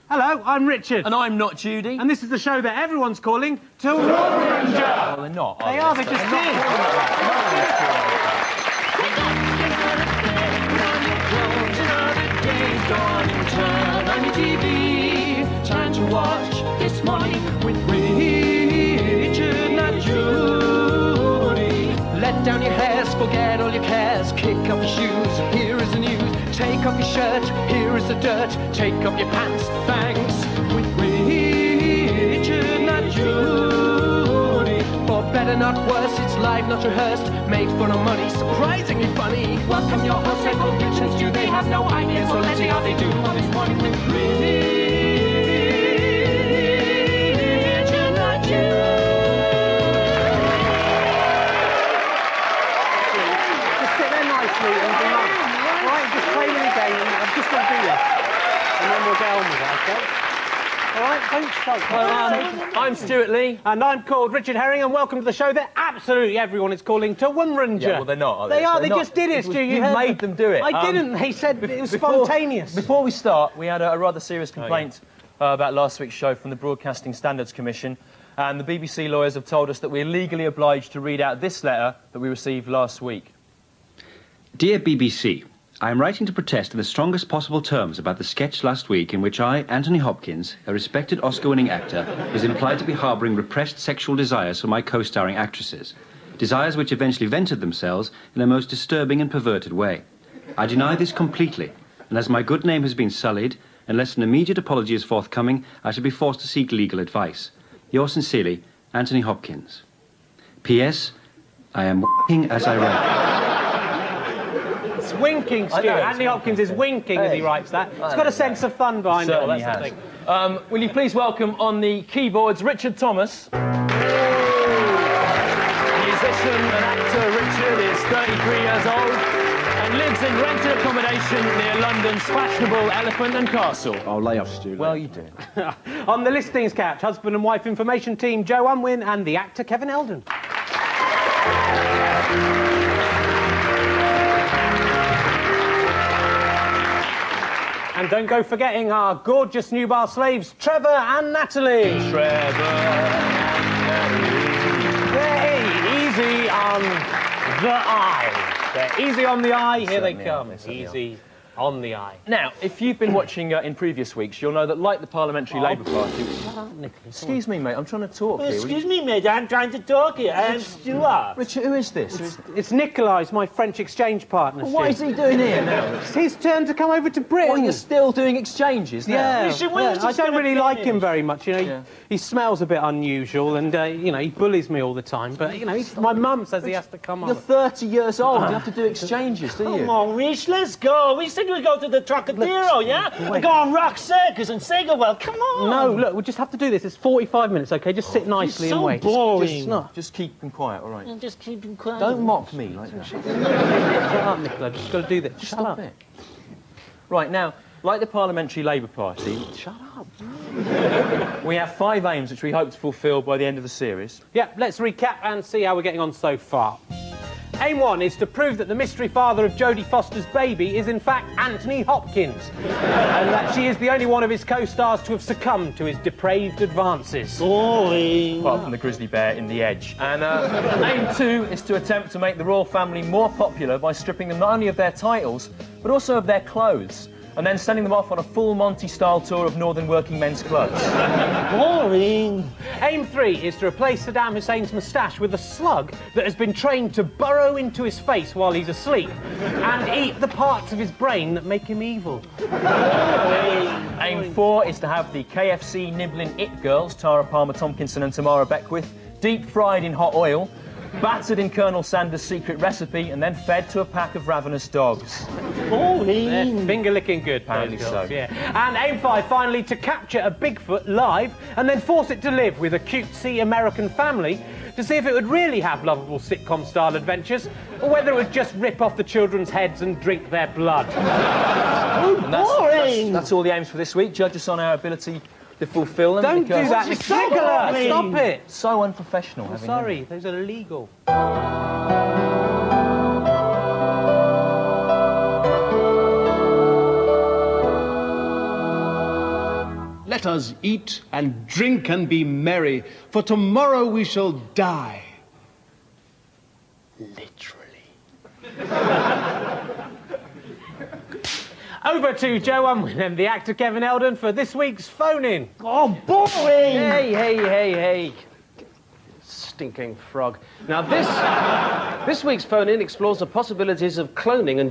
Hello, I'm Richard. And I'm not Judy. And this is the show that everyone's calling To One Ranger. Well, they're not. They are, they just did. Turn on your TV. Time to watch This Morning with Richard, not Judy. Let down your hairs, forget all your cares. Kick off your shoes, here is the news. Take off your shirt, here is the dirt. Take off your pants, thanks. With Richard, not Judy. For better, not worse, it's live, not rehearsed. Made fun of money, surprisingly funny. Welcome your hosts, they both rich and Stu. They have no idea, so let's see how they do on This Morning with Richard, not Judy. Just sit there nicely and be nice. Right, just play with the game. I'm just going to do this. And then we'll get on with it, okay? All right, don't stop. I'm Stewart Lee. And I'm called Richard Herring, and welcome to the show that absolutely everyone is calling To One Ranger. Yeah, well, they're not, are they? They are, they They're just did it, Stu. You made them do it. I didn't. They said it was spontaneous. Before we start, we had a rather serious complaint about last week's show from the Broadcasting Standards Commission, and the BBC lawyers have told us that we're legally obliged to read out this letter that we received last week. Dear BBC, I am writing to protest in the strongest possible terms about the sketch last week in which I, Anthony Hopkins, a respected Oscar-winning actor, was implied to be harbouring repressed sexual desires for my co-starring actresses. Desires which eventually vented themselves in a most disturbing and perverted way. I deny this completely, and as my good name has been sullied, unless an immediate apology is forthcoming, I shall be forced to seek legal advice. Yours sincerely, Anthony Hopkins. P.S. I am w***ing as I write. It's winking, Stu. Anthony Hopkins is winking as he writs that. It's got a sense of fun behind it all, that's the thing. Will you please welcome on the keyboards Richard Thomas. Musician and actor Richard is 33 years old and lives in rented accommodation near London's fashionable Elephant and Castle. I'll lay off, Stu. Well, you do. On the listings couch, husband and wife information team Joe Unwin and the actor Kevin Eldon. And don't go forgetting our gorgeous new bar slaves, Trevor and Natalie. Trevor and They're easy on the eye. They're easy on the eye, here they come. Easy on the eye. Now, if you've been watching in previous weeks, you'll know that, like the Parliamentary Labour Party... Excuse me, mate, I'm trying to talk here. Excuse me, mate, I'm trying to talk here. I'm Stewart. Richard, who is this? It's Nikolai's, my French exchange partner. Well, what is he doing here now? It's his turn to come over to Britain. Well, you're still doing exchanges now? Yeah, when's I this don't gonna really like finish? him very much, you know. He smells a bit unusual and, you know, he bullies me all the time. But, you know, my mum says he has to come You're on. 30 years old. You have to do exchanges, do you? Come on, Rich, let's go. We said we'd go to the Trocadero, yeah? And go on Rock Circus and Well, come on. No, look, we just have to do this. It's 45 minutes, OK? Just sit nicely and wait. Boring. Just keep them quiet, all right? Just keep him quiet. Don't mock me like that. Shut up, Nicola. I've just got to do this. Shut up. It. Right, now, like the Parliamentary Labour Party... Shut up. We have 5 aims which we hope to fulfil by the end of the series. Yeah, let's recap and see how we're getting on so far. Aim 1 is to prove that the mystery father of Jodie Foster's baby is in fact Anthony Hopkins, and that she is the only one of his co-stars to have succumbed to his depraved advances. Boring. Apart from the grizzly bear in The Edge. And aim 2 is to attempt to make the royal family more popular by stripping them not only of their titles, but also of their clothes, and then sending them off on a full Monty-style tour of northern working men's clubs. Boring. Aim 3 is to replace Saddam Hussein's moustache with a slug that has been trained to burrow into his face while he's asleep and eat the parts of his brain that make him evil. Aim 4 is to have the KFC nibbling it girls, Tara Palmer-Tomkinson and Tamara Beckwith, deep-fried in hot oil, battered in Colonel Sanders' secret recipe, and then fed to a pack of ravenous dogs. Boring. They're finger-licking good, Apparently those girls, so. yeah. And aim 5, finally, to capture a Bigfoot live and then force it to live with a cutesy American family to see if it would really have lovable sitcom-style adventures or whether it would just rip off the children's heads and drink their blood. Boring. That's all the aims for this week. Judge us on our ability to fulfil them. Don't do because that, It's so Nicola! boring. Stop it! So unprofessional. I'm sorry, those are illegal. let us eat and drink and be merry, for tomorrow we shall die. Literally. Over to Joe Unwin and the actor Kevin Eldon for this week's phone-in. Oh, boring! Hey. Stinking frog. Now, this week's phone-in explores the possibilities of cloning and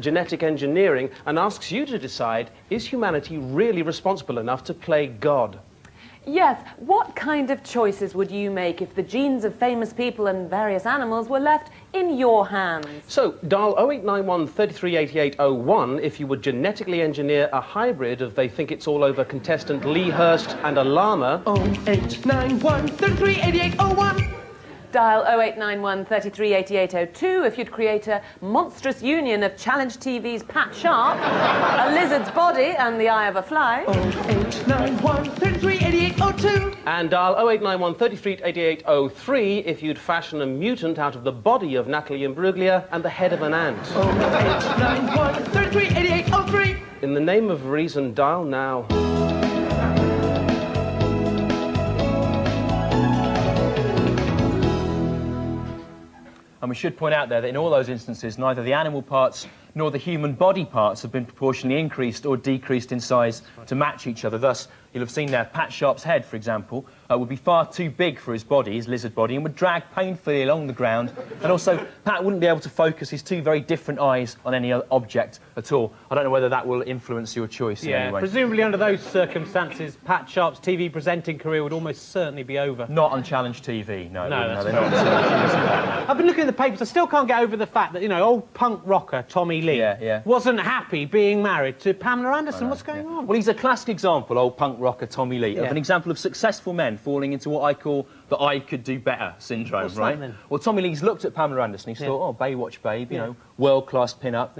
genetic engineering and asks you to decide, is humanity really responsible enough to play God? Yes, what kind of choices would you make if the genes of famous people and various animals were left in your hands? So, dial 0891 338801 if you would genetically engineer a hybrid of They Think It's All Over contestant Lee Hurst and a llama. 0891 338801. Dial 0891 338802 if you'd create a monstrous union of Challenge TV's Pat Sharp, a lizard's body and the eye of a fly. 0891 338802. And dial 0891 338803 if you'd fashion a mutant out of the body of Natalie Imbruglia and the head of an ant. 0891 338803. In the name of reason, dial now. And we should point out there that in all those instances, neither the animal parts nor the human body parts have been proportionally increased or decreased in size to match each other. Thus, you'll have seen there, Pat Sharp's head, for example, would be far too big for his body, his lizard body, and would drag painfully along the ground. And also, Pat wouldn't be able to focus his two very different eyes on any other object at all. I don't know whether that will influence your choice in any way. Presumably under those circumstances, Pat Sharp's TV presenting career would almost certainly be over. Not on Challenge TV, no. No, they're not. I've been looking at the papers. I still can't get over the fact that, you know, old punk rocker Tommy Lee wasn't happy being married to Pamela Anderson. What's going on? Well, he's a classic example, old punk rocker Tommy Lee, of an example of successful men falling into what I call the I could do better syndrome, What's right? that, then? Well, Tommy Lee's looked at Pamela Anderson, he's thought, oh, Baywatch babe, you know, world-class pin-up.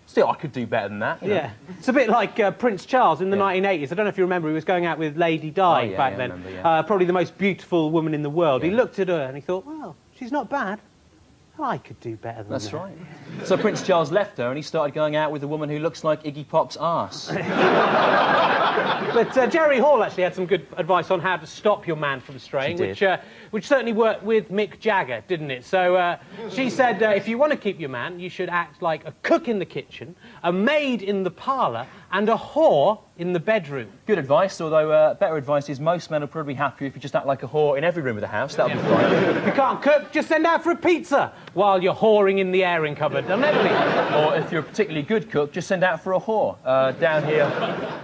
Still, I could do better than that. You know? It's a bit like Prince Charles in the 1980s. I don't know if you remember, he was going out with Lady Di back then. Remember, probably the most beautiful woman in the world. He looked at her and he thought, well, she's not bad. I could do better than that. That's right. So Prince Charles left her and he started going out with a woman who looks like Iggy Pop's arse. But Jerry Hall actually had some good advice on how to stop your man from straying, which certainly worked with Mick Jagger, didn't it? So she said, if you want to keep your man, you should act like a cook in the kitchen, a maid in the parlour, and a whore in the bedroom. Good advice, although better advice is most men will probably be happier if you just act like a whore in every room of the house. That'll be fine. If you can't cook, just send out for a pizza while you're whoring in the airing cupboard. Or if you're a particularly good cook, just send out for a whore. Down here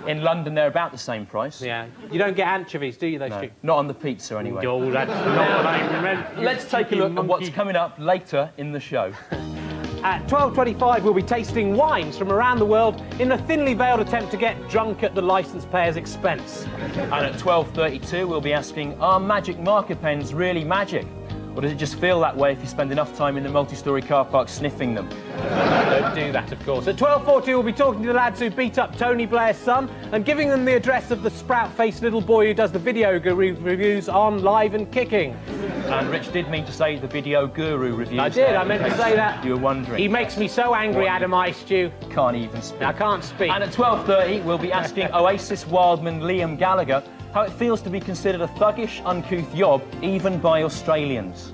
in London, they're about the same price. Yeah. You don't get anchovies, do you, those No, not on the pizza, anyway. Oh, that's not what I meant. Let's take a look at what's coming up later in the show. At 12:25, we'll be tasting wines from around the world in a thinly veiled attempt to get drunk at the licence payer's expense. And at 12:32, we'll be asking, are magic marker pens really magic? Or does it just feel that way if you spend enough time in the multi-storey car park sniffing them? Don't do that, of course. At 12:40, we'll be talking to the lads who beat up Tony Blair's son and giving them the address of the sprout-faced little boy who does the video reviews on Live and Kicking. And Rich did mean to say the video guru reviews. I did, I meant to say that. You were wondering. He makes me so angry, Adam Ice Stew. Can't even speak. I can't speak. And at 12:30, we'll be asking Oasis wildman Liam Gallagher how it feels to be considered a thuggish, uncouth yob, even by Australians.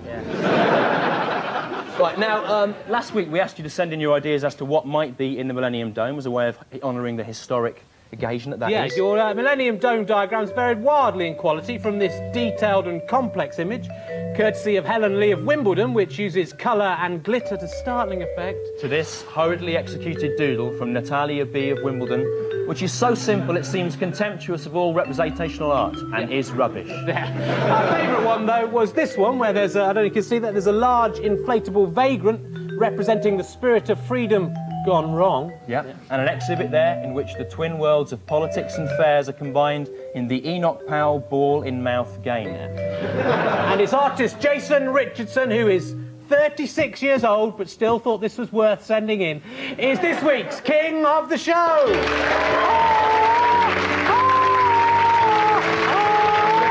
Right, now, last week we asked you to send in your ideas as to what might be in the Millennium Dome as a way of honouring the historic occasion that is. Your Millennium Dome diagrams varied wildly in quality from this detailed and complex image, courtesy of Helen Lee of Wimbledon, which uses colour and glitter to startling effect, to this hurriedly executed doodle from Natalia B. of Wimbledon, which is so simple it seems contemptuous of all representational art and is rubbish. Our favourite one, though, was this one, where there's I don't know if you can see that, there's a large inflatable vagrant representing the spirit of freedom gone wrong. And an exhibit there in which the twin worlds of politics and fairs are combined in the Enoch Powell ball-in-mouth game. And it's artist Jason Richardson, who is 36 years old, but still thought this was worth sending in, is this week's King of the Show! The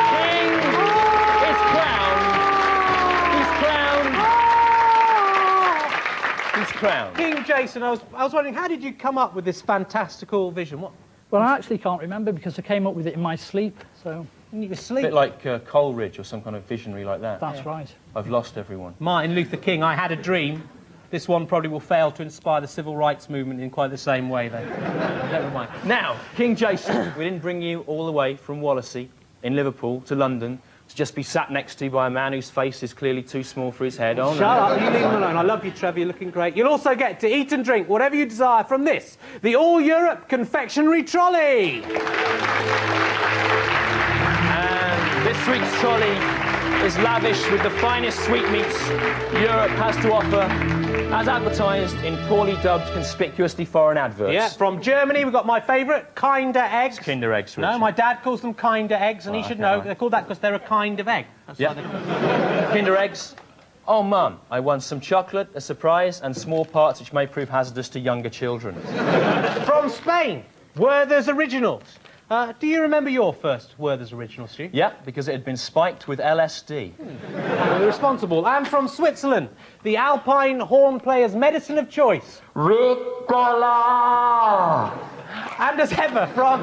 King is crowned. He's crowned. He's crowned. King Jason, I was wondering, how did you come up with this fantastical vision? Well, I actually can't remember because I came up with it in my sleep, so... You were A asleep. bit like Coleridge or some kind of visionary like that. That's right. I've lost everyone. Martin Luther King, I had a dream. This one probably will fail to inspire the civil rights movement in quite the same way, though. Never mind. Now, King Jason, we didn't bring you all the way from Wallasey in Liverpool to London to just be sat next to you by a man whose face is clearly too small for his head. Oh, Shut up, you leave him alone. I love you, Trevor, you're looking great. You'll also get to eat and drink whatever you desire from this, the All Europe Confectionery Trolley. And this week's trolley is lavish with the finest sweetmeats Europe has to offer, as advertised in poorly dubbed, conspicuously foreign adverts. Yeah, from Germany, we've got my favourite, Kinder Eggs. It's Kinder Eggs, No, Richard. my dad calls them Kinder Eggs, and he should know. right. They're called that because they're a kind of egg. That's why they're... Kinder Eggs. Oh, Mum, I won some chocolate, a surprise, and small parts which may prove hazardous to younger children. From Spain, Werther's Originals. Do you remember your first Werther's Original, Stu? Yeah, because it had been spiked with LSD. Responsible. And from Switzerland, the Alpine Horn Player's medicine of choice. Ricola! And as ever, from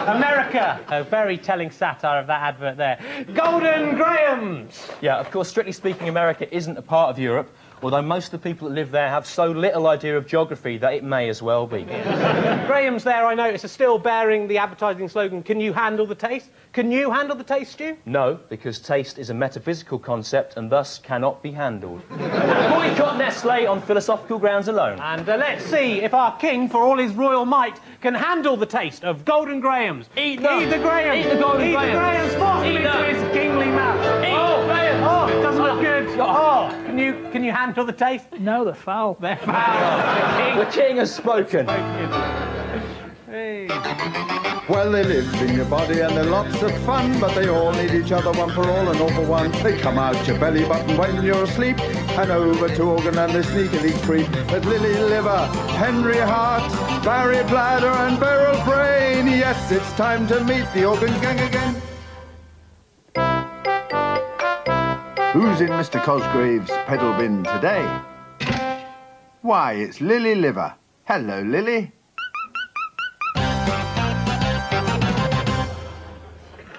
America, a very telling satire of that advert there, Golden Grahams! Yeah, of course, strictly speaking, America isn't a part of Europe, although most of the people that live there have so little idea of geography that it may as well be. Graham's there, I notice, are still bearing the advertising slogan, can you handle the taste? Can you handle the taste, Stu? No, because taste is a metaphysical concept and thus cannot be handled. Boycott Nestle on philosophical grounds alone. And let's see if our king, for all his royal might, can handle the taste of Golden Grahams. Eat them! Eat the Grahams! Eat the Golden Eat Grahams! the Grahams! Force them Eat into them! his kingly mouth! Eat the Grahams! Oh, it doesn't look good! Oh, can you handle the taste? No, they're foul. They're foul. The king has spoken. Hey. Well, they live in your body and they're lots of fun, but they all need each other, one for all and all for one. They come out your belly button when you're asleep, and over to organ and they sneakily creep. But Lily Liver, Henry Hart, Barry Bladder and Beryl Brain, yes, it's time to meet the organ gang again. Who's in Mr. Cosgrave's pedal bin today? Why, it's Lily Liver. Hello, Lily.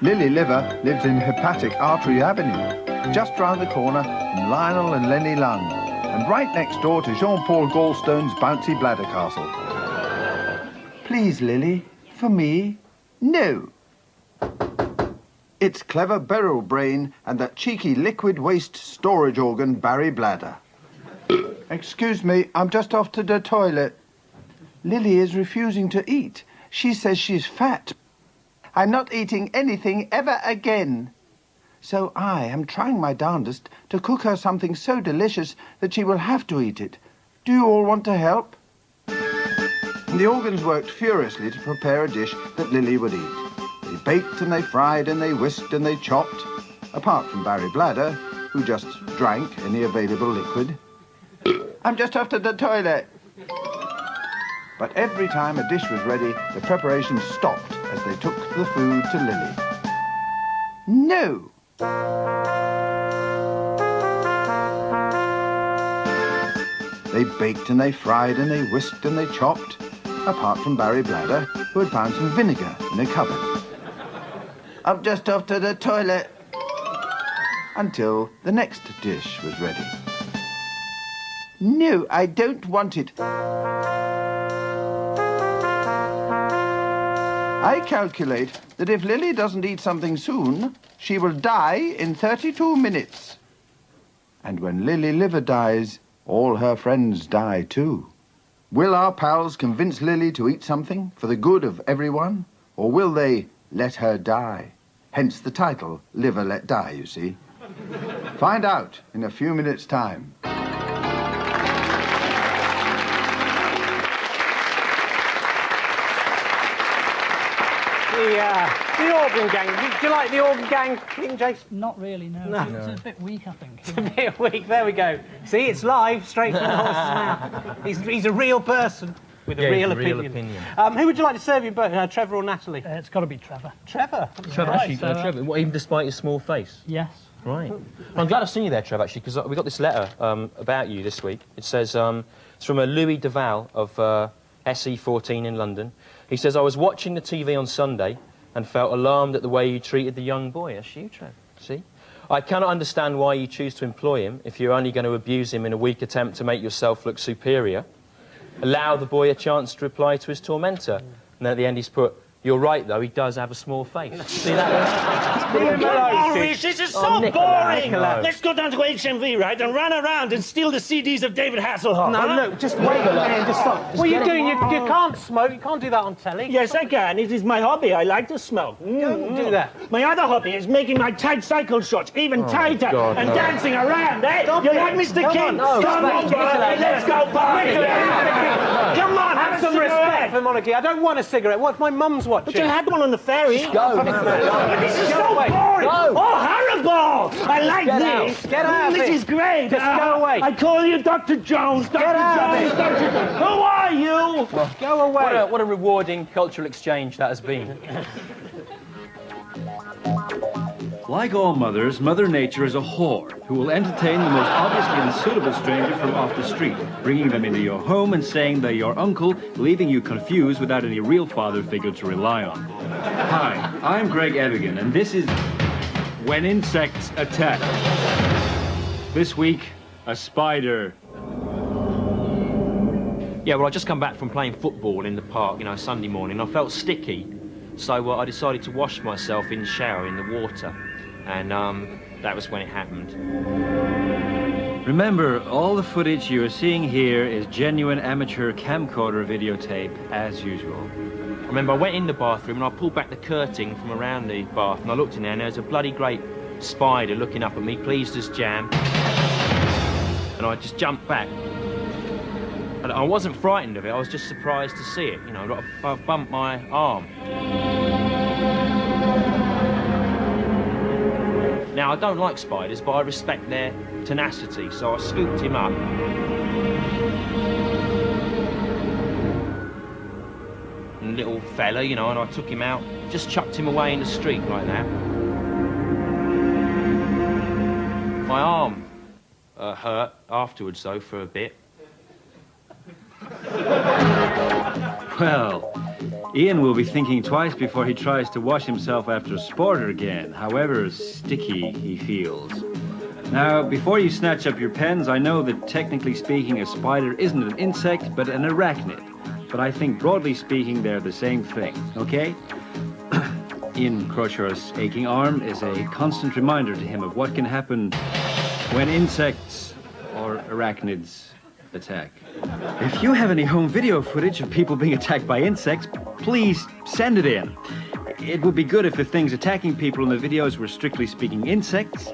Lily Liver lives in Hepatic Artery Avenue, just round the corner from Lionel and Lenny Lung, and right next door to Jean-Paul Gallstone's bouncy bladder castle. Please, Lily, for me, no. It's clever Beryl Brain and that cheeky liquid waste storage organ Barry Bladder. Excuse me, I'm just off to the toilet. Lily is refusing to eat. She says she's fat. I'm not eating anything ever again. So I am trying my darndest to cook her something so delicious that she will have to eat it. Do you all want to help? The organs worked furiously to prepare a dish that Lily would eat. They baked and they fried and they whisked and they chopped, apart from Barry Bladder, who just drank any available liquid. I'm just off to the toilet. But every time a dish was ready, the preparations stopped as they took the food to Lily. No! They baked and they fried and they whisked and they chopped, apart from Barry Bladder, who had found some vinegar in a cupboard. I'm just off to the toilet. Until the next dish was ready. No, I don't want it. I calculate that if Lily doesn't eat something soon, she will die in 32 minutes. And when Lily Liver dies, all her friends die too. Will our pals convince Lily to eat something for the good of everyone? Or will they let her die? Hence the title, Liver Let Die, you see. Find out in a few minutes' time. The organ gang. Do you like the organ gang, King Jason? Not really, no. No. It's a bit weak, I think. It's a bit weak. There we go. See, it's live, straight from the horse's mouth. He's a real person with a real opinion. Who would you like to serve you both, Trevor or Natalie? It's got to be Trevor. Trevor? Trevor, Right, actually, so, Trevor, what, even despite your small face? Yes. Right. I'm glad I've seen you there, Trevor, actually, because we got this letter about you this week. It says, it's from a Louis Duval of SE14 in London. He says, I was watching the TV on Sunday and felt alarmed at the way you treated the young boy. That's you, Trev. See? I cannot understand why you choose to employ him if you're only going to abuse him in a weak attempt to make yourself look superior. Allow the boy a chance to reply to his tormentor. And then at the end he's put, you're right, though, he does have a small face. See that? Come on, Rich, this is so boring. Nicola. Let's go down to HMV, right, and run around and steal the CDs of David Hasselhoff. No, huh? look, just wait, man, just stop. What are you doing? You can't smoke. You can't do that on telly. Yes, I can. It is my hobby. I like to smoke. Don't do that. My other hobby is making my tight cycle shorts even tighter and dancing around, eh? You like Mr. King? Come on, boy. Let's go party. Come on, Have some respect for monarchy. I don't want a cigarette. What's my mum's watching? But you had one on the ferry. Go. This is so boring. Go. Oh, horrible. I like this. Get out. This is great. Just go away. I call you Dr. Jones. Dr. Jones. Who are you? Go away. What a rewarding cultural exchange that has been. Like all mothers, Mother Nature is a whore who will entertain the most obviously unsuitable stranger from off the street, bringing them into your home and saying they're your uncle, leaving you confused without any real father figure to rely on. Hi, I'm Greg Evigan, and this is When Insects Attack. This week, a spider. Yeah, well, I just come back from playing football in the park, you know, Sunday morning. I felt sticky, so I decided to wash myself in the shower in the water. And that was when it happened. Remember, all the footage you are seeing here is genuine amateur camcorder videotape, as usual. I remember I went in the bathroom and I pulled back the curtain from around the bath and I looked in there and there was a bloody great spider looking up at me, pleased as jam. And I just jumped back. And I wasn't frightened of it, I was just surprised to see it. You know, I bumped my arm. Now, I don't like spiders, but I respect their tenacity, so I scooped him up. And little fella, you know, and I took him out, just chucked him away in the street like that. My arm hurt afterwards, though, for a bit. Well, Ian will be thinking twice before he tries to wash himself after sport again, however sticky he feels. Now, before you snatch up your pens, I know that technically speaking a spider isn't an insect, but an arachnid. But I think broadly speaking they're the same thing, okay? Ian Crochur's aching arm is a constant reminder to him of what can happen when insects or arachnids attack. If you have any home video footage of people being attacked by insects, please send it in. It would be good if the things attacking people in the videos were strictly speaking insects.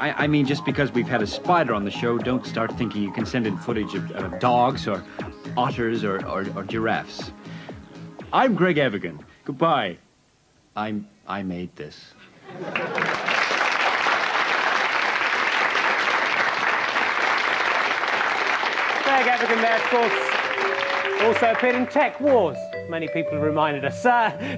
I mean, just because we've had a spider on the show, don't start thinking you can send in footage of dogs or otters or giraffes. I'm Greg Evigan. Goodbye. I made this. Greg Evigan there, of course, also appeared in Tech Wars. Many people have reminded us.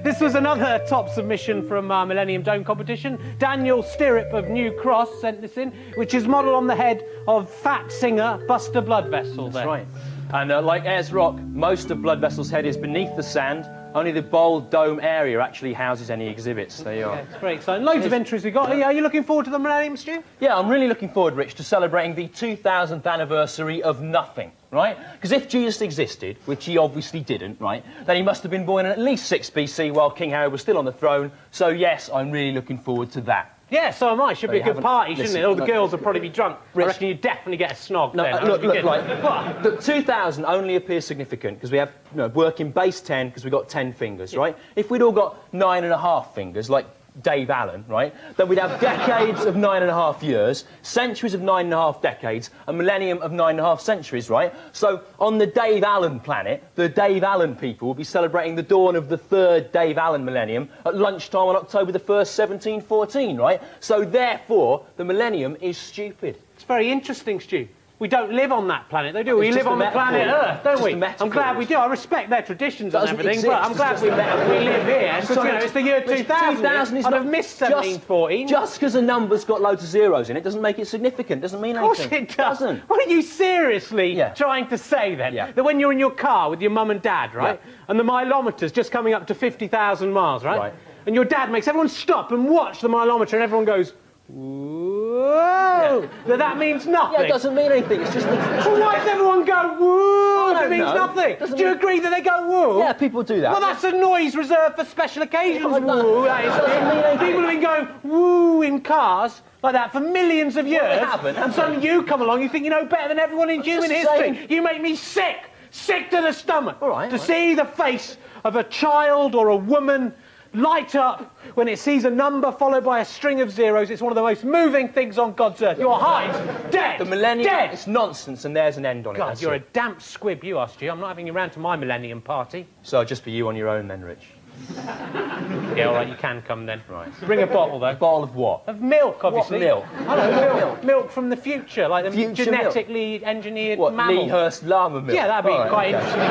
This was another top submission from our Millennium Dome competition. Daniel Stirrup of New Cross sent this in, which is modelled on the head of fat singer Buster Bloodvessel. That's right. And like Ayers Rock, most of Bloodvessel's head is beneath the sand. Only the bold dome area actually houses any exhibits. There you are. Yeah, it's very exciting. Loads of entries we've got. Are you looking forward to the Millennium, Stu? Yeah, I'm really looking forward, Rich, to celebrating the 2000th anniversary of nothing, right? Because if Jesus existed, which he obviously didn't, right, then he must have been born in at least 6 BC while King Herod was still on the throne. So, yes, I'm really looking forward to that. Yeah, so am I. Should be a good party, shouldn't it? All the girls will probably be drunk. Rich, I reckon you'd definitely get a snog no, then. Look, like, the 2000 only appears significant because we have, you know, working base 10 because we've got 10 fingers, right? If we'd all got 9.5 fingers, like Dave Allen, right, then we'd have decades of 9.5 years, centuries of 9.5 decades, a millennium of 9.5 centuries, right? So on the Dave Allen planet, the Dave Allen people will be celebrating the dawn of the 3rd Dave Allen millennium at lunchtime on October the 1st, 1714, right? So therefore, the millennium is stupid. It's very interesting, Stu. We don't live on that planet, though, do we? We live on the planet Earth, don't we? I'm glad we do. I respect their traditions and everything, but I'm glad we live here. Because, you know, it's the year 2000. I'd have missed 1714. Just because a number's got loads of zeros in it doesn't make it significant. Doesn't mean anything. Of course it doesn't. What are you seriously trying to say, then? That when you're in your car with your mum and dad, right, and the mileometer's just coming up to 50,000 miles, right, and your dad makes everyone stop and watch the mileometer and everyone goes, whoa! That means nothing. Yeah, it doesn't mean anything. It's just... Well, why does everyone go, whoa, if it means nothing? Do you agree that they go, whoa? Yeah, people do that. Well, that's a noise reserved for special occasions, woo. That is. People have been going, woo, in cars like that for millions of years. And suddenly you come along, you think you know better than everyone in human history. You make me sick to the stomach. To see the face of a child or a woman light up when it sees a number followed by a string of zeros. It's one of the most moving things on God's earth. Your heart, dead. The millennium, it's nonsense, and there's an end on it. God, you're a damp squib, you are, Stu. I'm not having you round to my millennium party. So just be you on your own then, Rich. Yeah, all right, you can come then. Right. Bring a bottle, though. A bottle of what? Of milk, obviously. What milk? I don't know, milk. Milk from the future, like the genetically engineered mammal. Lee Hurst llama milk? Yeah, that'd be quite interesting.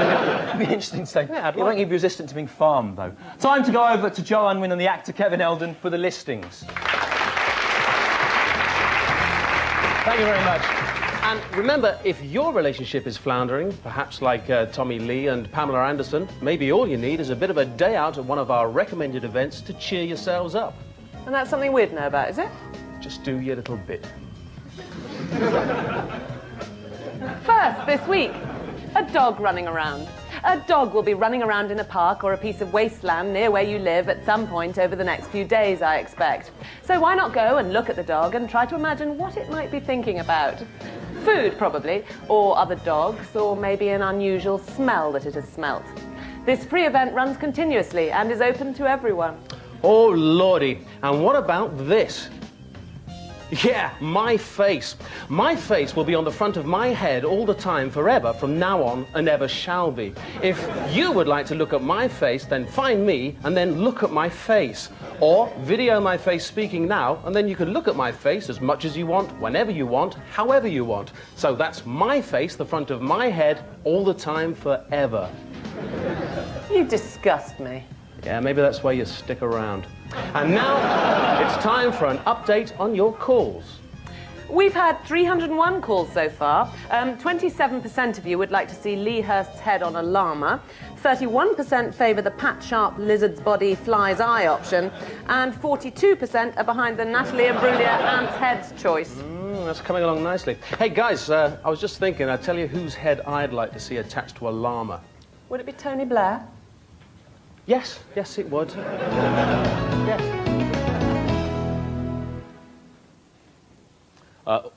It'd be interesting to say. Yeah, it won't be resistant to being farmed, though. Time to go over to Joe Unwin and the actor Kevin Eldon for the listings. Thank you very much. And remember, if your relationship is floundering, perhaps like Tommy Lee and Pamela Anderson, maybe all you need is a bit of a day out at one of our recommended events to cheer yourselves up. And that's something we'd know about, is it? Just do your little bit. First, this week, a dog running around. A dog will be running around in a park or a piece of wasteland near where you live at some point over the next few days, I expect. So why not go and look at the dog and try to imagine what it might be thinking about? Food, probably, or other dogs, or maybe an unusual smell that it has smelt. This free event runs continuously and is open to everyone. Oh, lordy. And what about this? Yeah, my face. My face will be on the front of my head all the time, forever, from now on, and ever shall be. If you would like to look at my face, then find me, and then look at my face. Or video my face speaking now, and then you can look at my face as much as you want, whenever you want, however you want. So that's my face, the front of my head, all the time, forever. You disgust me. Yeah, maybe that's why you stick around. And now, it's time for an update on your calls. We've had 301 calls so far. 27% of you would like to see Lee Hurst's head on a llama. 31% favour the Pat Sharp lizard's body fly's eye option. And 42% are behind the Natalie Imbruglia ant's head's choice. That's coming along nicely. Hey, guys, I was just thinking, I'd tell you whose head I'd like to see attached to a llama. Would it be Tony Blair? Yes, yes, it would. Yes.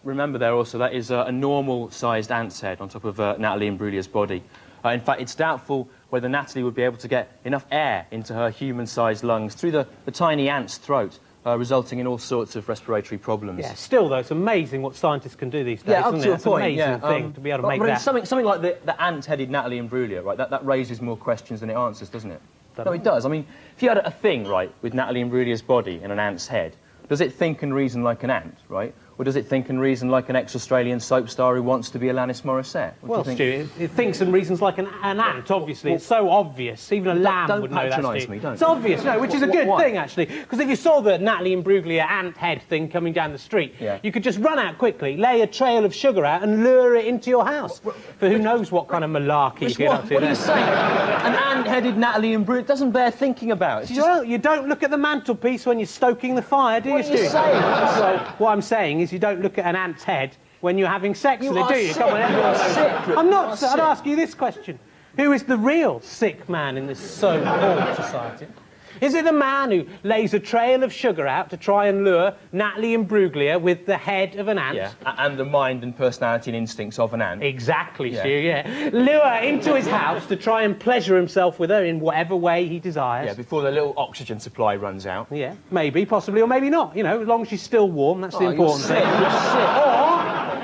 Remember there also, that is a normal-sized ant's head on top of Natalie Imbriglia's body. In fact, it's doubtful whether Natalie would be able to get enough air into her human-sized lungs through the tiny ant's throat, resulting in all sorts of respiratory problems. Yeah, still, though, it's amazing what scientists can do these days, up isn't to it? a It's point, an amazing thing to be able to make that. Something like the ant-headed Natalie Imbruglia, right, that raises more questions than it answers, doesn't it? No, it does. I mean, if you had a thing, right, with Natalie Imbriglia's body and an ant's head, does it think and reason like an ant, right? Or does it think and reason like an ex-Australian soap star who wants to be Alanis Morissette? Well, Stu, it thinks and reasons like an ant, obviously. It's so obvious. Even a lamb would know that, Stu. Don't patronise me, don't. It's obvious, no, which is a good thing, actually. Because if you saw the Natalie Imbruglia ant head thing coming down the street, you could just run out quickly, lay a trail of sugar out and lure it into your house. For who knows what kind of malarkey you get up to. What are you saying? An ant-headed Natalie Imbruglia doesn't bear thinking about. You don't look at the mantelpiece when you're stoking the fire, do you, Stu? What are you saying? Well, what I'm saying is you don't look at an ant's head when you're having sex with it, do you? Come on, everyone knows. I'm not. I'd ask you this question. Who is the real sick man in this so-called society? Is it the man who lays a trail of sugar out to try and lure Natalie Imbruglia with the head of an ant? Yeah, and the mind and personality and instincts of an ant. Exactly, Stu, yeah. Lure her into his house to try and pleasure himself with her in whatever way he desires. Yeah, before the little oxygen supply runs out. Yeah, maybe, possibly, or maybe not. You know, as long as she's still warm, that's the important thing.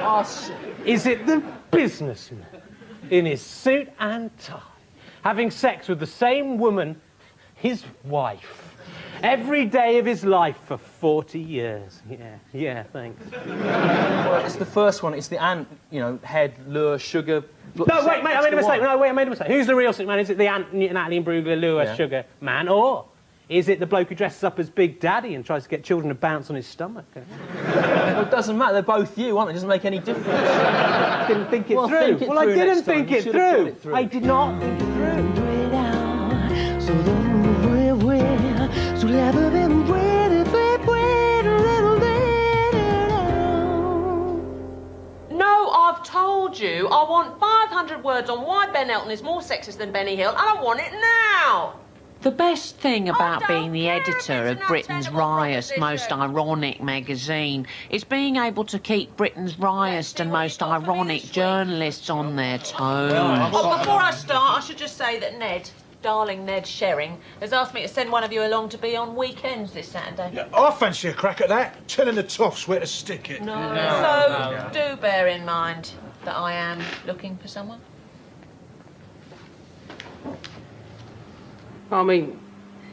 Or is it the businessman in his suit and tie, having sex with the same woman, his wife, Every day of his life for 40 years. Yeah, thanks. Well, it's the first one. It's the ant, you know, head, lure, sugar... No, wait, mate, I made a mistake. No, wait, I made a mistake. Who's the real sick man? Is it the ant, Natalie Imbruglia, lure, sugar man, or is it the bloke who dresses up as Big Daddy and tries to get children to bounce on his stomach? Well, it doesn't matter. They're both you, aren't they? It doesn't make any difference. Didn't think it through. Well, I didn't think it through. I did not think it through. No, I've told you. I want 500 words on why Ben Elton is more sexist than Benny Hill, and I want it now. The best thing about being the editor of Britain's Riot's most ironic magazine is being able to keep Britain's Riot's and most ironic journalists on their toes. Oh, before I start, I should just say that Ned, darling Ned Shering, has asked me to send one of you along to be on weekends this Saturday. Yeah, I fancy a crack at that. Telling the toffs where to stick it. No. Do bear in mind that I am looking for someone. I mean,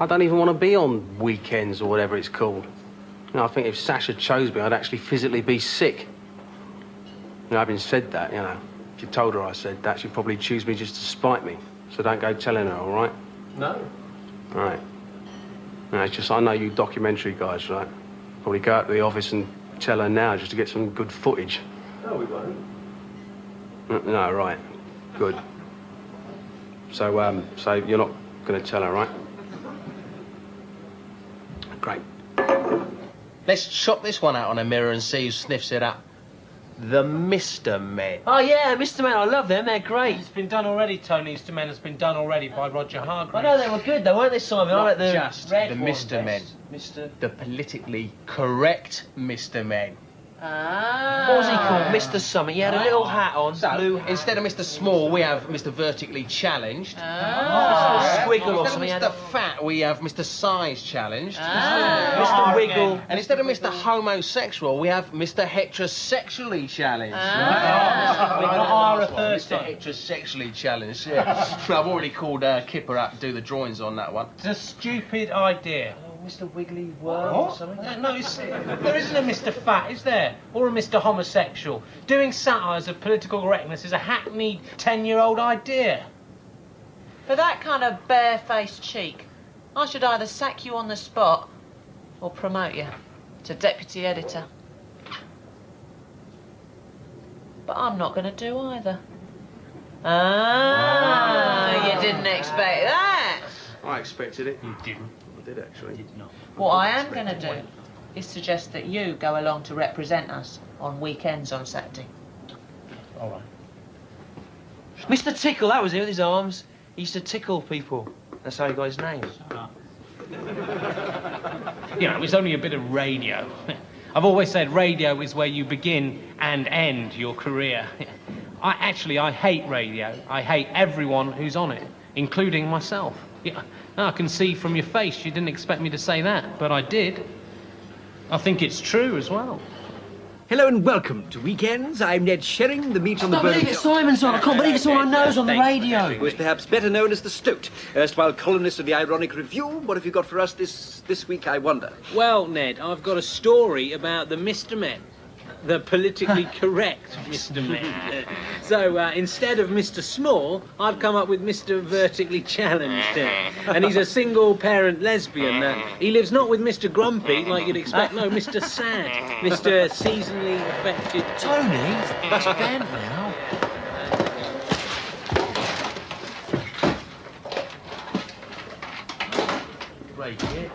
I don't even want to be on weekends or whatever it's called. You know, I think if Sasha chose me, I'd actually physically be sick. You know, having said that, you know, if you told her I said that, she'd probably choose me just to spite me. So don't go telling her, all right? No. All right. No, it's just, I know you documentary guys, right? Probably go out to the office and tell her now just to get some good footage. No, we won't. No, right. Good. So, so you're not going to tell her, right? Great. Let's chop this one out on a mirror and see who sniffs it up. The Mr. Men. Oh, yeah, Mr. Men. I love them. They're great. It's been done already, Tony. Mr. Men has been done already by Roger Hargreaves. I know they were good, though, weren't they, Simon? I like the Just red the one Mr. Men. best. The politically correct Mr. Men. Ah. What was he called? Mr. Summit. He had a little hat on. So, blue hat. instead of Mr. Small, we have Mr. Vertically Challenged. Squiggle or Instead something. of Mr. Fat, we have Mr. Size Challenged. Mr. Wiggle. And instead of Mr. Homosexual, we have Mr. Heterosexually Challenged. Mr. Heterosexually Challenged, yeah. I've already called Kipper up to do the drawings on that one. It's a stupid idea. Mr. Wiggly Worm or something? No, there isn't a Mr. Fat, is there? Or a Mr. Homosexual. Doing satires of political correctness is a hackneyed 10-year-old idea. For that kind of barefaced cheek, I should either sack you on the spot or promote you to deputy editor. But I'm not going to do either. You didn't expect that. I expected it. You didn't. I did, actually. I did not. What I am going to do is suggest that you go along to represent us on weekends on Saturday. All right. Mr. Tickle, that was it with his arms. He used to tickle people. That's how he got his name. You know, it's only a bit of radio. I've always said radio is where you begin and end your career. I hate radio. I hate everyone who's on it, including myself. Yeah, I can see from your face you didn't expect me to say that, but I did. I think it's true as well. Hello and welcome to Weekends. I'm Ned Shering, the meat on the I bone. can't believe it's Simon's on. I can't believe it's all I knows on the radio. Who is perhaps better known as the Stoat, erstwhile columnist of the Ironic Review. What have you got for us this week, I wonder? Well, Ned, I've got a story about the Mr. Men. The politically correct Mr. Men. So, instead of Mr. Small, I've come up with Mr. Vertically Challenged. And he's a single-parent lesbian. He lives not with Mr. Grumpy, like you'd expect, no, Mr. Sad. Mr. Seasonally affected... Tony, that's Ben now. Right here.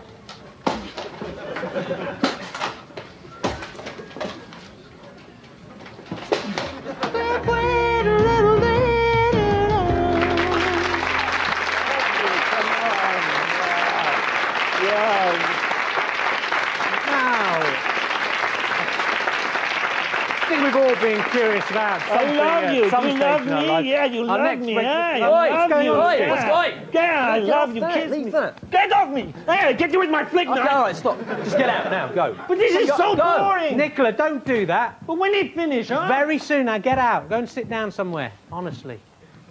We've all been curious about something. I love you. Some You love station in our me. life. Yeah, you love me. Yeah, I love you. What's Yeah. going? Yeah, I love you. Kiss me. Get off me. Hey, get you with my flick Okay, knife. all right, stop. Just get out now. Go. But this is so boring. Nicola, don't do that. But when it finish, huh? Very soon, now get out. Go and sit down somewhere. Honestly,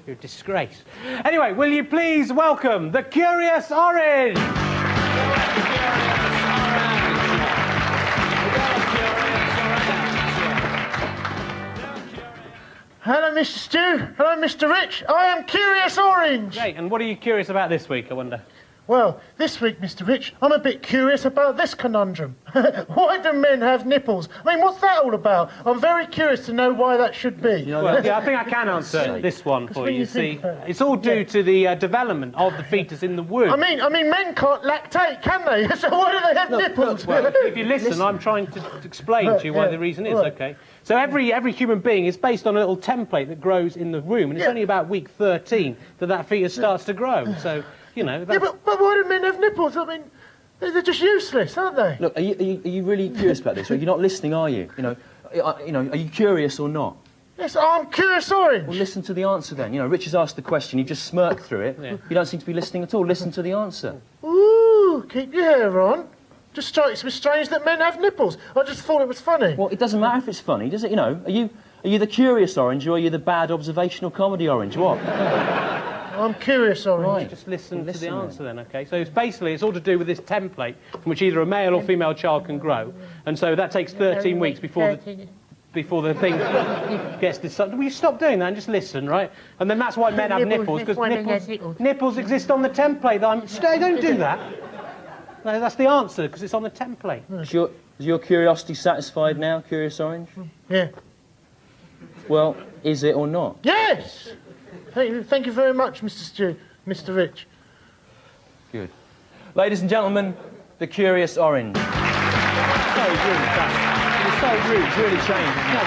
you're a disgrace. Anyway, will you please welcome the Curious Orange? Hello, Mr. Stew. Hello, Mr. Rich. I am Curious Orange. Great, and what are you curious about this week, I wonder? Well, this week, Mr. Rich, I'm a bit curious about this conundrum. Why do men have nipples? I mean, what's that all about? I'm very curious to know why that should be. Well, yeah, I think I can answer this one for you. See, it's all due to the development of the fetus in the womb. I mean, men can't lactate, can they? So why do they have nipples? Well, if you listen, I'm trying to explain to you why the reason is, okay? So every human being is based on a little template that grows in the womb, and it's only about week 13 that fetus starts to grow. So, you know... Yeah, but why do men have nipples? I mean, they're just useless, aren't they? Look, are you really curious about this? Or you're not listening, are you? You know, are you curious or not? Yes, I'm Curious Orange. Well, listen to the answer then. You know, Rich has asked the question, you just smirk through it. Yeah. You don't seem to be listening at all. Listen to the answer. Ooh, keep your hair on. Just strikes me strange that men have nipples. I just thought it was funny. Well, it doesn't matter if it's funny, does it? You know, are you the curious orange or are you the bad observational comedy orange? What? I'm Curious Orange. Right. Just listen to the answer then, okay? So it's all to do with this template from which either a male or female child can grow. And so that takes 13 weeks before the thing gets decided. Will you stop doing that and just listen, right? And then that's why men have nipples, because nipples exist on the template. Don't do that. No, that's the answer, because it's on the template. Is your curiosity satisfied now, Curious Orange? Yeah. Well, is it or not? Yes! Thank you very much, Mr. Stew, Mr. Rich. Good. Ladies and gentlemen, the Curious Orange. So rude, it's so rude. It's really changed. No,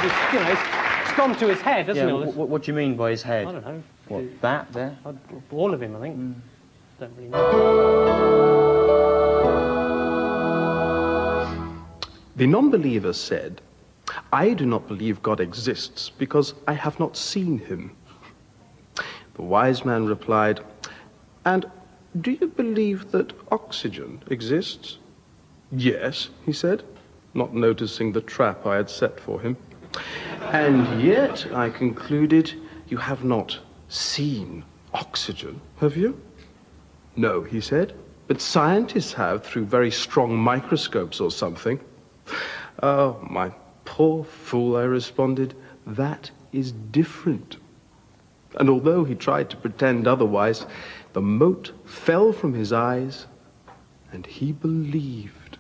it's gone to his head, hasn't it? What do you mean by his head? I don't know. What, that there? All of him, I think. Don't really know. The non-believer said, "I do not believe God exists because I have not seen him." The wise man replied, "And do you believe that oxygen exists?" "Yes," he said, not noticing the trap I had set for him. "And yet," I concluded, "you have not seen oxygen, have you?" "No," he said, "but scientists have through very strong microscopes or something." "Oh, my poor fool," I responded, "that is different." And although he tried to pretend otherwise, the mote fell from his eyes, and he believed.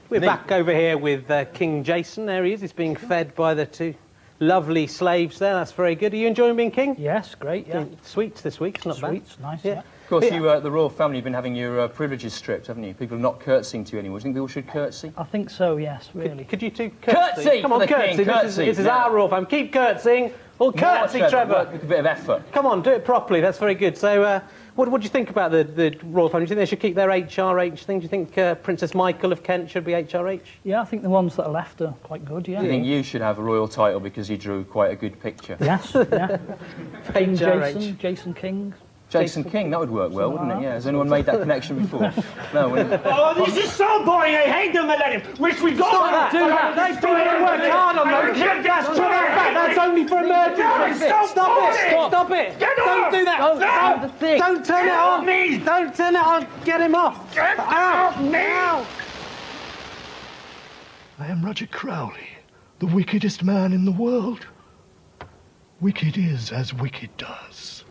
We're back over here with King Jason. There he is. He's being fed by the two lovely slaves there. That's very good. Are you enjoying being king? Yes, great, yeah. Sweets this week. It's not bad. Sweets, nice, yeah. Of course, you, the royal family, have been having your privileges stripped, haven't you? People are not curtsying to you anymore. Do you think people should curtsy? I think so, yes, really. Could you two curtsy? Curtsy! Come on, curtsy. This is our royal family. Keep curtsying. Well, curtsy, Trevor. With a bit of effort. Come on, do it properly. That's very good. So, what do you think about the royal family? Do you think they should keep their HRH thing? Do you think Princess Michael of Kent should be HRH? Yeah, I think the ones that are left are quite good, yeah. I think you should have a royal title because you drew quite a good picture. Yes, yeah. King Jason King. Jason King, that would work well, wouldn't it? Yeah. Has anyone made that connection before? No, wouldn't it? Oh, this is so boring. I hate them. I let him. Wish we got Stop that. Do that. Those people don't work hard on those. That's only for emergencies. Stop it. Don't do that. Don't turn it on. Don't turn it on. Get him off. Get off me. I am Roger Crowley, the wickedest man in the world. Wicked is as wicked does.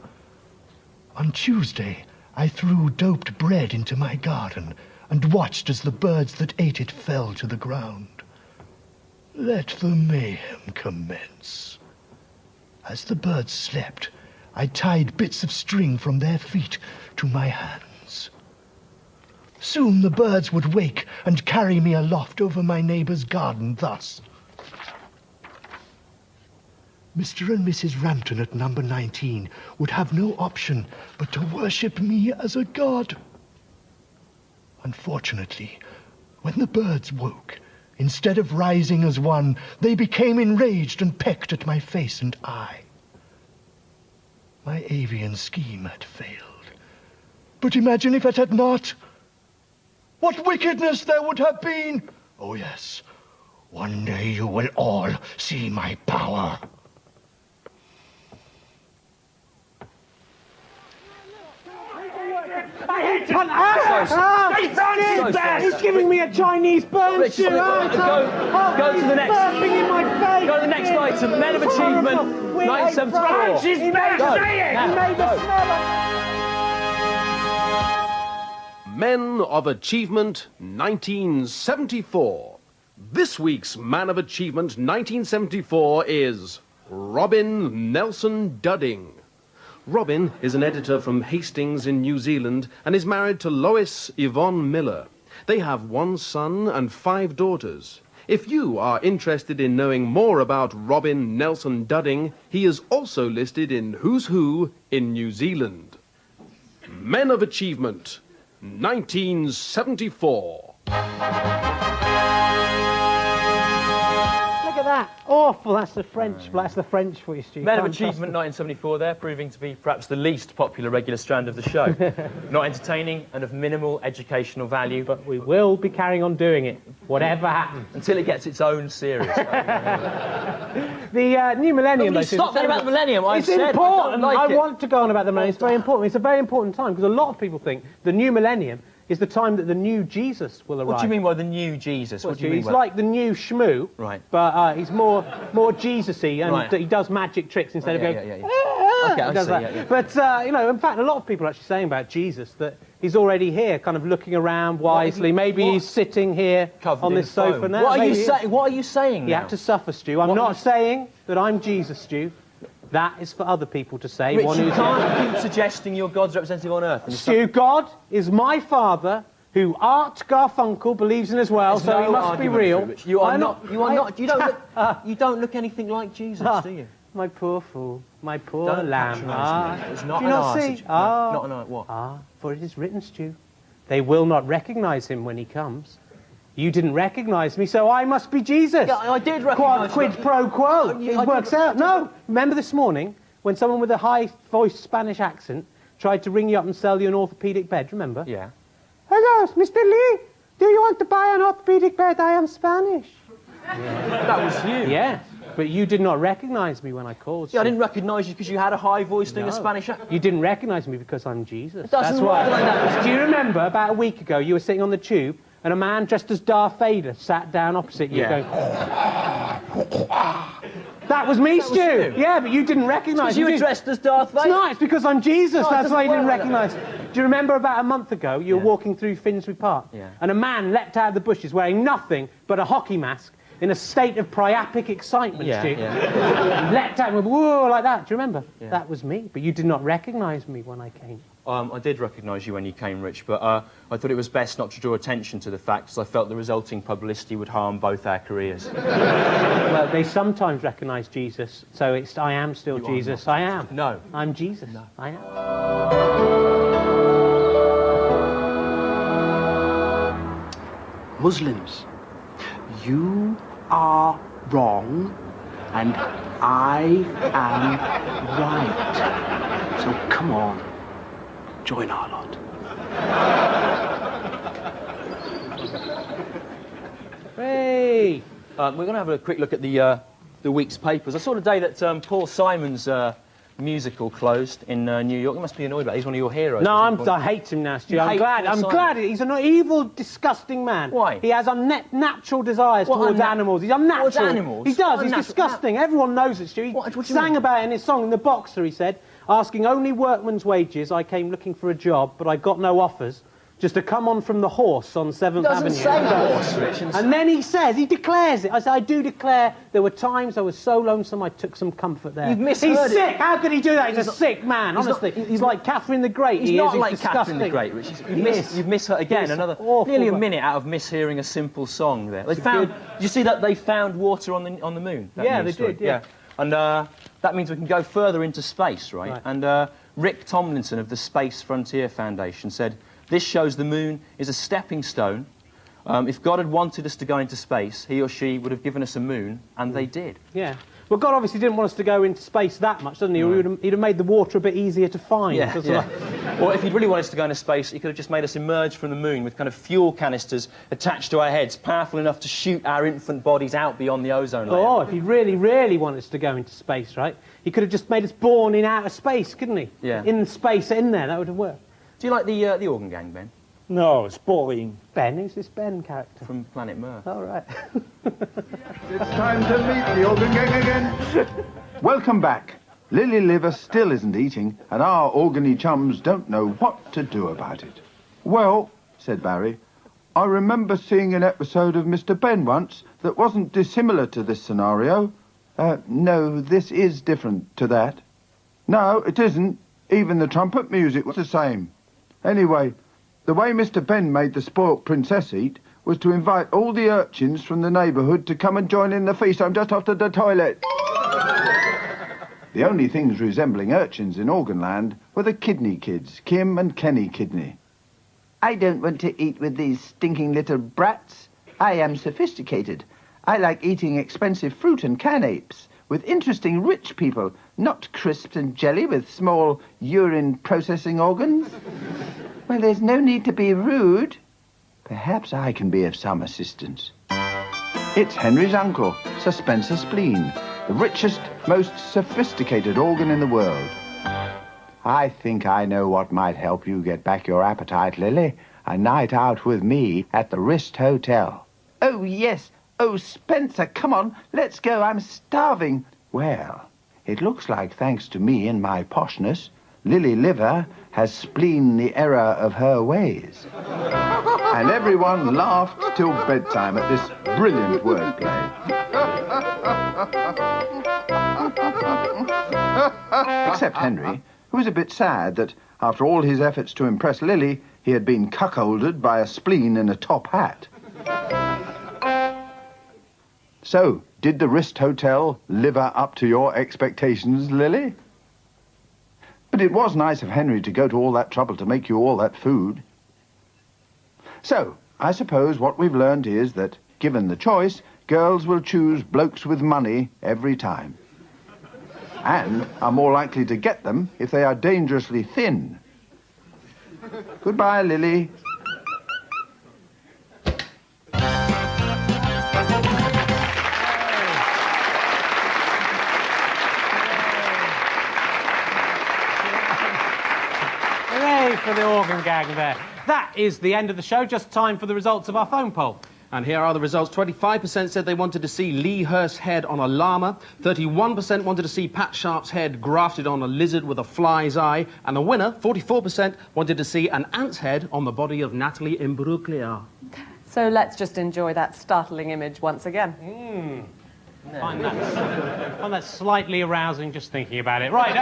On Tuesday, I threw doped bread into my garden and watched as the birds that ate it fell to the ground. Let the mayhem commence. As the birds slept, I tied bits of string from their feet to my hands. Soon the birds would wake and carry me aloft over my neighbor's garden thus. Mr. and Mrs. Rampton at number 19 would have no option but to worship me as a god. Unfortunately, when the birds woke, instead of rising as one, they became enraged and pecked at my face and eye. My avian scheme had failed. But imagine if it had not. What wickedness there would have been! Oh yes, one day you will all see my power. I hate him! He's giving me a Chinese burn, Rich, Stu! go to the next. Burping in my face! Go to the next item. Men of Achievement, 1974. Francis, He made Go. the smell of... Men of Achievement 1974. This week's Man of Achievement 1974 is Robin Nelson Dudding. Robin is an editor from Hastings in New Zealand and is married to Lois Yvonne Miller. They have 1 son and 5 daughters. If you are interested in knowing more about Robin Nelson Dudding, he is also listed in Who's Who in New Zealand. Men of Achievement 1974. Look at that. Awful. That's the French. That's the French for you, Stu. Men of Achievement 1974 there, proving to be perhaps the least popular regular strand of the show. Not entertaining and of minimal educational value. But we will be carrying on doing it, whatever happens. Until it gets its own series. The new millennium... Nobody stop that about the millennium. It's important. I want to go on about the millennium. It's very important. It's a very important time because a lot of people think the new millennium is the time that the new Jesus will arrive. What do you mean by the new Jesus? What do you mean He's by like the new Shmoo, right? But he's more Jesus-y, and he does magic tricks instead of going... Okay, he does that. But, you know, in fact, a lot of people are actually saying about Jesus that he's already here, kind of looking around wisely. Maybe he's sitting here on this sofa now. What are you saying? What are you saying? You have to suffer, Stu. I'm not saying that I'm Jesus, Stu. That is for other people to say. Rich, you can't keep suggesting you're God's representative on Earth. Stu, God is my father, who Art Garfunkel believes in as well, so he must be real. You are not. You are not. You don't look. You don't look anything like Jesus, do you? My poor fool, my poor lamb. It's not do you not see? Not an what? For it is written, Stu, they will not recognise him when he comes. You didn't recognise me, so I must be Jesus. Yeah, I did recognise you. Quid pro quo. It works out. No, remember this morning when someone with a high-voiced Spanish accent tried to ring you up and sell you an orthopaedic bed, remember? Yeah. Hello, Mr. Lee. Do you want to buy an orthopaedic bed? I am Spanish. Yeah. That was you. Yeah, but you did not recognise me when I called. Yeah, I didn't recognise you because you had a high voice doing a Spanish accent. You didn't recognise me because I'm Jesus. It doesn't work like that. Do you remember about a week ago you were sitting on the tube and a man dressed as Darth Vader sat down opposite you going... That was me, Stu. Yeah, but you didn't recognise me. You were dressed as Darth Vader. No, it's because I'm Jesus. No, that's why you didn't like recognise. Do you remember about a month ago you were walking through Finsbury Park and a man leapt out of the bushes wearing nothing but a hockey mask in a state of priapic excitement, Stu. He leapt out and went, whoa, like that. Do you remember? Yeah. That was me, but you did not recognise me when I came. I did recognise you when you came, Rich, but I thought it was best not to draw attention to the fact, because I felt the resulting publicity would harm both our careers. Well, they sometimes recognise Jesus, so it's I am still Jesus. I am. No. I'm Jesus. No. I am. Muslims, you are wrong, and I am right. So come on. Join our lot. Hey! We're going to have a quick look at the week's papers. I saw today that Paul Simon's musical closed in New York. You must be annoyed about it. He's one of your heroes. No, I hate him now, Stu. I'm glad. He's an evil, disgusting man. Why? He has unnatural desires towards animals. He's unnatural. Towards animals? He does. He's disgusting. Everyone knows it, Stu. He sang about it in his song in The Boxer, he said, asking only workman's wages. I came looking for a job, but I got no offers. Just to come on from the horse on 7th Avenue. Doesn't say horse, Rich. And then he declares it. I say, I do declare there were times I was so lonesome I took some comfort there. You've misheard He's sick. How could he do that? He's a sick man, honestly. He's like Catherine the Great. He's not like Catherine the Great, Rich. You've misheard again. Nearly a minute out of mishearing a simple song there. They found. Did you see that they found water on the moon? Yeah, they did. Yeah. And that means we can go further into space, right? And Rick Tomlinson of the Space Frontier Foundation said, "This shows the moon is a stepping stone. If God had wanted us to go into space, he or she would have given us a moon, and they did." Yeah. Well, God obviously didn't want us to go into space that much, doesn't he? Or he'd have made the water a bit easier to find. Yeah. Or if he'd really wanted us to go into space, he could have just made us emerge from the moon with kind of fuel canisters attached to our heads, powerful enough to shoot our infant bodies out beyond the ozone layer. Oh, if he really, really wanted us to go into space, right? He could have just made us born in outer space, couldn't he? Yeah. In space, in there, that would have worked. Do you like the organ gang, Ben? No, it's boring. Ben, who's this Ben character? From Planet Mirror. All right. It's time to meet the organ gang again. Welcome back. Lily Liver still isn't eating, and our organy chums don't know what to do about it. Well, said Barry, I remember seeing an episode of Mr. Ben once that wasn't dissimilar to this scenario. No, this is different to that. No, it isn't. Even the trumpet music was the same. Anyway, the way Mr. Ben made the spoilt princess eat was to invite all the urchins from the neighbourhood to come and join in the feast. I'm just off to the toilet. The only things resembling urchins in Organland were the Kidney kids, Kim and Kenny Kidney. I don't want to eat with these stinking little brats. I am sophisticated. I like eating expensive fruit and canapes with interesting rich people, not crisps and jelly with small urine processing organs. Well, there's no need to be rude. Perhaps I can be of some assistance. It's Henry's uncle, Sir Spencer Spleen, the richest, most sophisticated organ in the world. I think I know what might help you get back your appetite, Lily. A night out with me at the Wrist Hotel. Oh, yes. Oh, Spencer, come on. Let's go. I'm starving. Well, it looks like, thanks to me and my poshness, Lily Liver has spleen the error of her ways. And everyone laughed till bedtime at this brilliant wordplay. Except Henry, who was a bit sad that, after all his efforts to impress Lily, he had been cuckolded by a spleen in a top hat. So, did the Wrist Hotel live up to your expectations, Lily? But it was nice of Henry to go to all that trouble to make you all that food. So, I suppose what we've learned is that, given the choice, girls will choose blokes with money every time. And are more likely to get them if they are dangerously thin. Goodbye, Lily. Hooray for the organ gang there. That is the end of the show. Just time for the results of our phone poll. And here are the results. 25% said they wanted to see Lee Hurst's head on a llama. 31% wanted to see Pat Sharp's head grafted on a lizard with a fly's eye. And the winner, 44%, wanted to see an ant's head on the body of Natalie Imbruglia. So let's just enjoy that startling image once again. I find that slightly arousing just thinking about it. Right,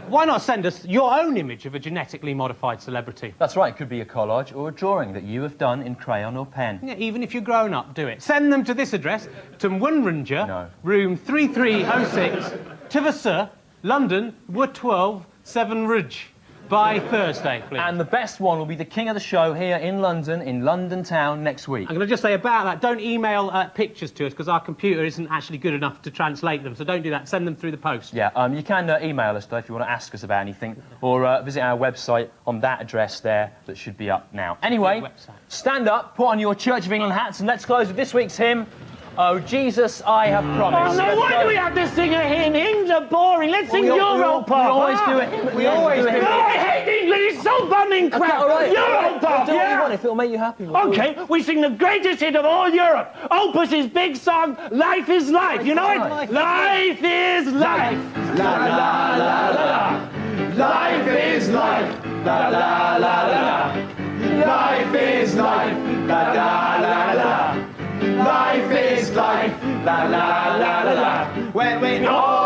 why not send us your own image of a genetically modified celebrity? That's right, it could be a collage or a drawing that you have done in crayon or pen. Yeah, even if you're grown up, do it. Send them to this address, to Munringer, room 3306, Tivasur, London, Wood 12, 7 Ridge. By Thursday, please. And the best one will be the king of the show here in London town, next week. I'm going to just say about that, don't email pictures to us, because our computer isn't actually good enough to translate them, so don't do that. Send them through the post. Yeah, you can email us, though, if you want to ask us about anything, or visit our website on that address there that should be up now. Anyway, stand up, put on your Church of England hats, and let's close with this week's hymn, Oh, Jesus, I have promised. Oh, no, why do we have to sing a hymn? Hymns are boring. Let's sing Europop. We always do it. We always do it. No, I hate English. It's so bumming crap. Okay, all right. Europop, Do what you want if it'll make you happy. Okay, we sing the greatest hit of all Europe. Opus's big song, Life is Life. You know it? Life is life. La, la, la, la. Life is life. La, la, la, la. Life is life. La, la, la, la. Life is life, la la la la la. When we know